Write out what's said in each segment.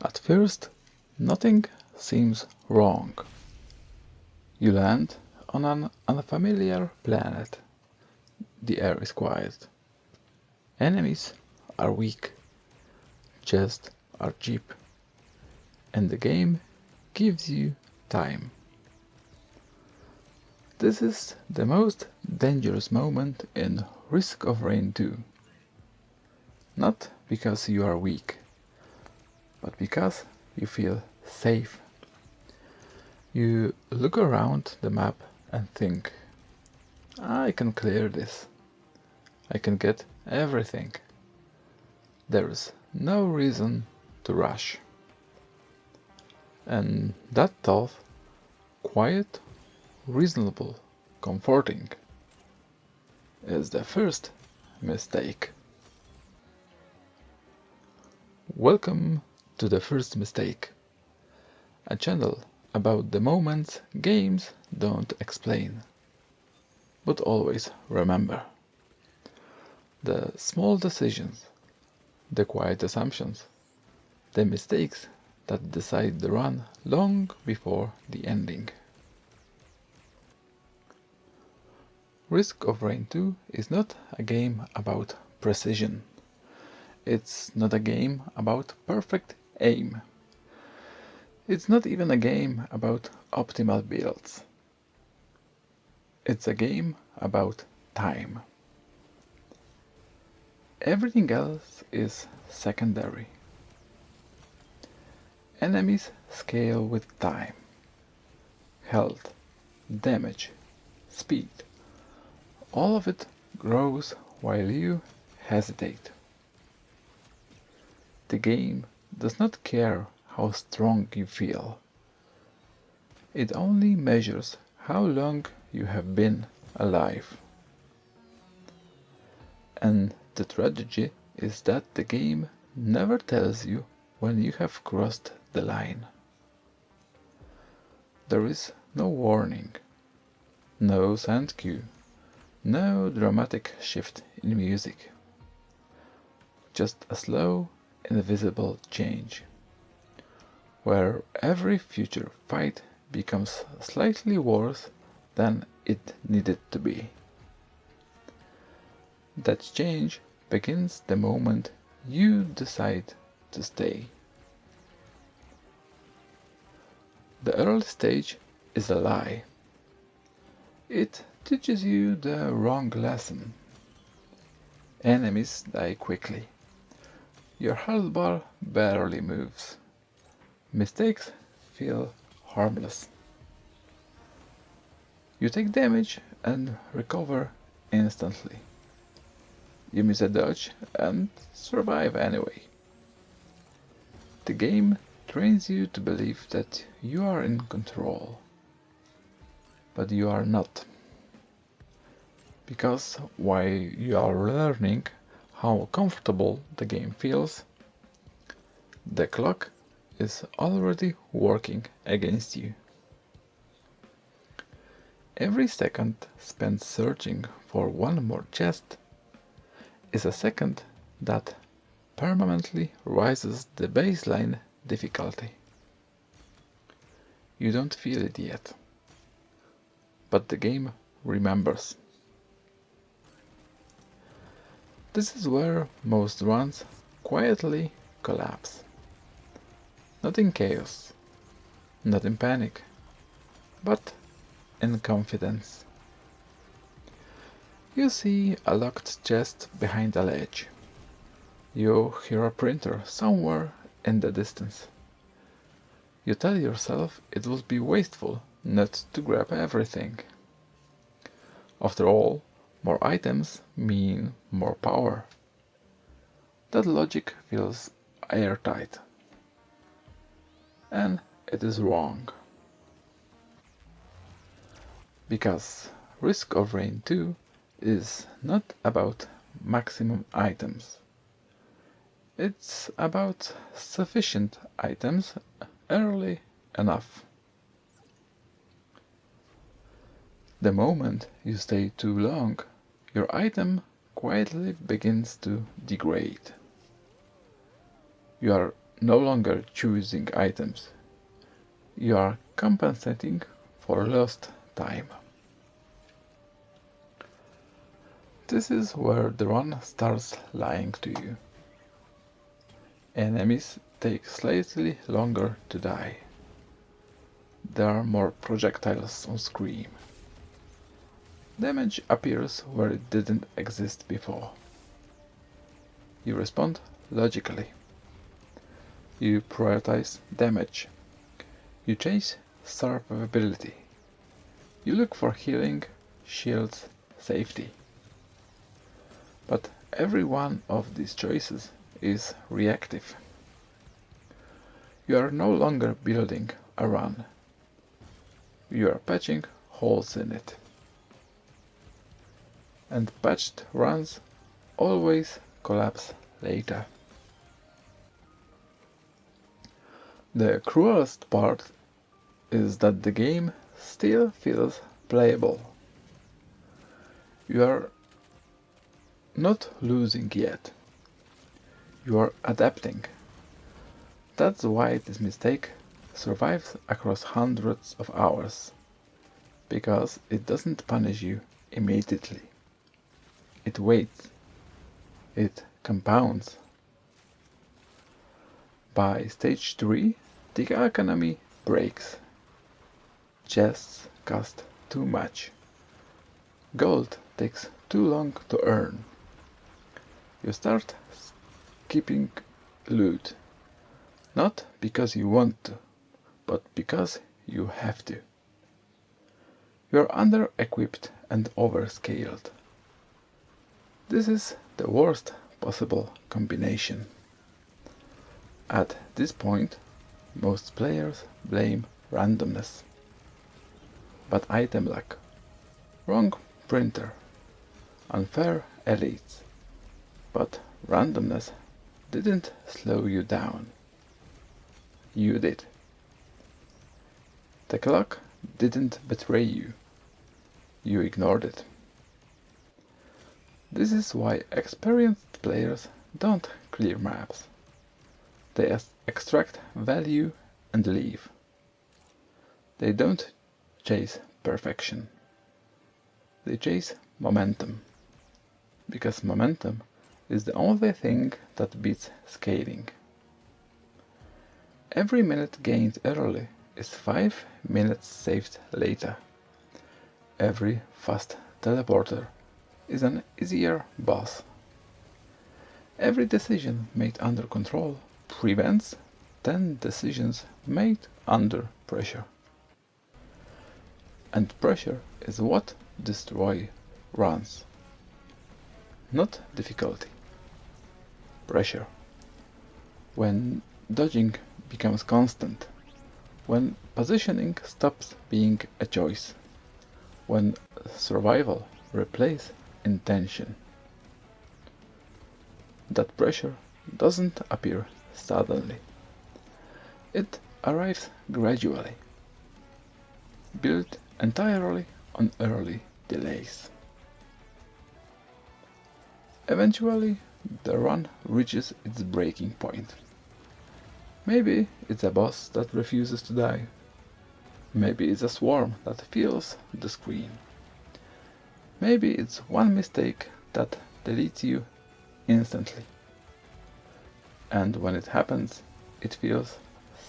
At first, nothing seems wrong. You land on an unfamiliar planet. The air is quiet. Enemies are weak. Chests are cheap. And the game gives you time. This is the most dangerous moment in Risk of Rain 2. Not because you are weak, but because you feel safe. You look around the map and think, I can clear this. I can get everything. There's no reason to rush. And that thought, quiet, reasonable, comforting, is the first mistake. Welcome to The First Mistake, a channel about the moments games don't explain, but always remember. The small decisions, the quiet assumptions, the mistakes that decide the run long before the ending. Risk of Rain 2 is not a game about precision. It's not a game about perfect aim. It's not even a game about optimal builds. It's a game about time. Everything else is secondary. Enemies scale with time. Health, damage, speed. All of it grows while you hesitate. The game does not care how strong you feel. It only measures how long you have been alive. And the tragedy is that the game never tells you when you have crossed the line. There is no warning, no sound cue, no dramatic shift in music. Just a slow, invisible change, where every future fight becomes slightly worse than it needed to be. That change begins the moment you decide to stay. The early stage is a lie. It teaches you the wrong lesson. Enemies die quickly. Your health bar barely moves. Mistakes feel harmless. You take damage and recover instantly. You miss a dodge and survive anyway. The game trains you to believe that you are in control. But you are not. Because while you are learning how comfortable the game feels, the clock is already working against you. Every second spent searching for one more chest is a second that permanently rises the baseline difficulty. You don't feel it yet, but the game remembers. This is where most runs quietly collapse. Not in chaos, not in panic, but in confidence. You see a locked chest behind a ledge. You hear a printer somewhere in the distance. You tell yourself it would be wasteful not to grab everything. After all, more items mean more power. That logic feels airtight. And it is wrong. Because Risk of Rain 2 is not about maximum items. It's about sufficient items early enough. The moment you stay too long, your item quietly begins to degrade. You are no longer choosing items. You are compensating for lost time. This is where the run starts lying to you. Enemies take slightly longer to die. There are more projectiles on screen. Damage appears where it didn't exist before. You respond logically. You prioritize damage. You chase survivability. You look for healing, shields, safety. But every one of these choices is reactive. You are no longer building a run. You are patching holes in it. And patched runs always collapse later. The cruelest part is that the game still feels playable. You are not losing yet. You are adapting. That's why this mistake survives across hundreds of hours. Because it doesn't punish you immediately. It waits. It compounds. By stage 3, the economy breaks. Chests cost too much. Gold takes too long to earn. You start skipping loot, not because you want to, but because you have to. You're under-equipped and overscaled. This is the worst possible combination. At this point, most players blame randomness. Bad item luck, wrong printer, unfair elites. But randomness didn't slow you down. You did. The clock didn't betray you. You ignored it. This is why experienced players don't clear maps. They extract value and leave. They don't chase perfection. They chase momentum. Because momentum is the only thing that beats scaling. Every minute gained early is 5 minutes saved later. Every fast teleporter is an easier boss. Every decision made under control prevents 10 decisions made under pressure. And pressure is what destroys runs. Not difficulty. Pressure. When dodging becomes constant. When positioning stops being a choice. When survival replaces intention. That pressure doesn't appear suddenly. It arrives gradually, built entirely on early delays. Eventually, the run reaches its breaking point. Maybe it's a boss that refuses to die. Maybe it's a swarm that fills the screen. Maybe it's one mistake that deletes you instantly. And when it happens, it feels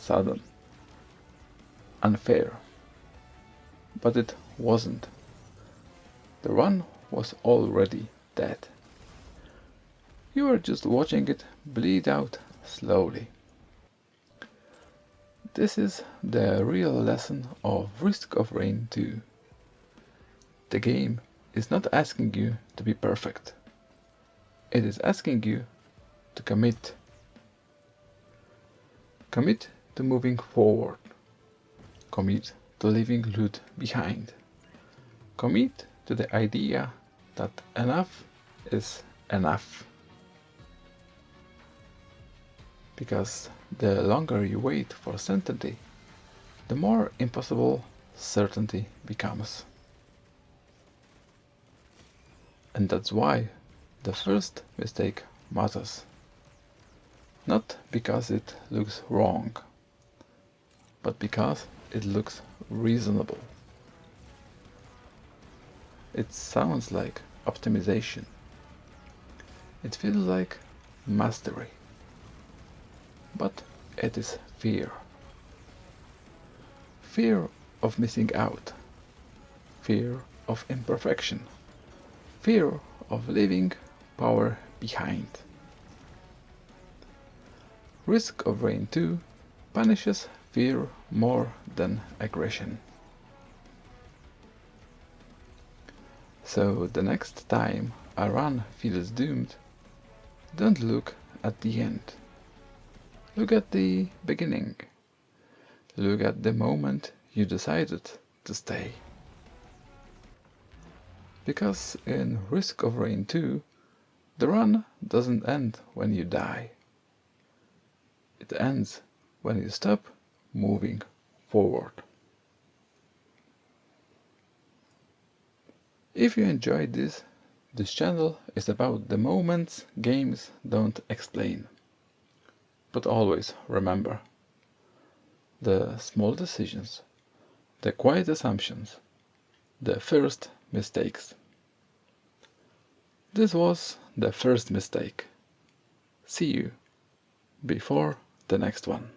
sudden, unfair. But it wasn't. The run was already dead. You were just watching it bleed out slowly. This is the real lesson of Risk of Rain 2. The game is not asking you to be perfect. It is asking you to commit. Commit to moving forward. Commit to leaving loot behind. Commit to the idea that enough is enough. Because the longer you wait for certainty, the more impossible certainty becomes. And that's why the first mistake matters. Not because it looks wrong, but because it looks reasonable. It sounds like optimization. It feels like mastery. But it is fear. Fear of missing out. Fear of imperfection. Fear of leaving power behind. Risk of Rain 2 punishes fear more than aggression. So the next time a run feels doomed, don't look at the end. Look at the beginning. Look at the moment you decided to stay. Because in Risk of Rain 2, the run doesn't end when you die. It ends when you stop moving forward. If you enjoyed this channel is about the moments games don't explain. But always remember, the small decisions, the quiet assumptions, the first mistakes. This was the first mistake. See you before the next one.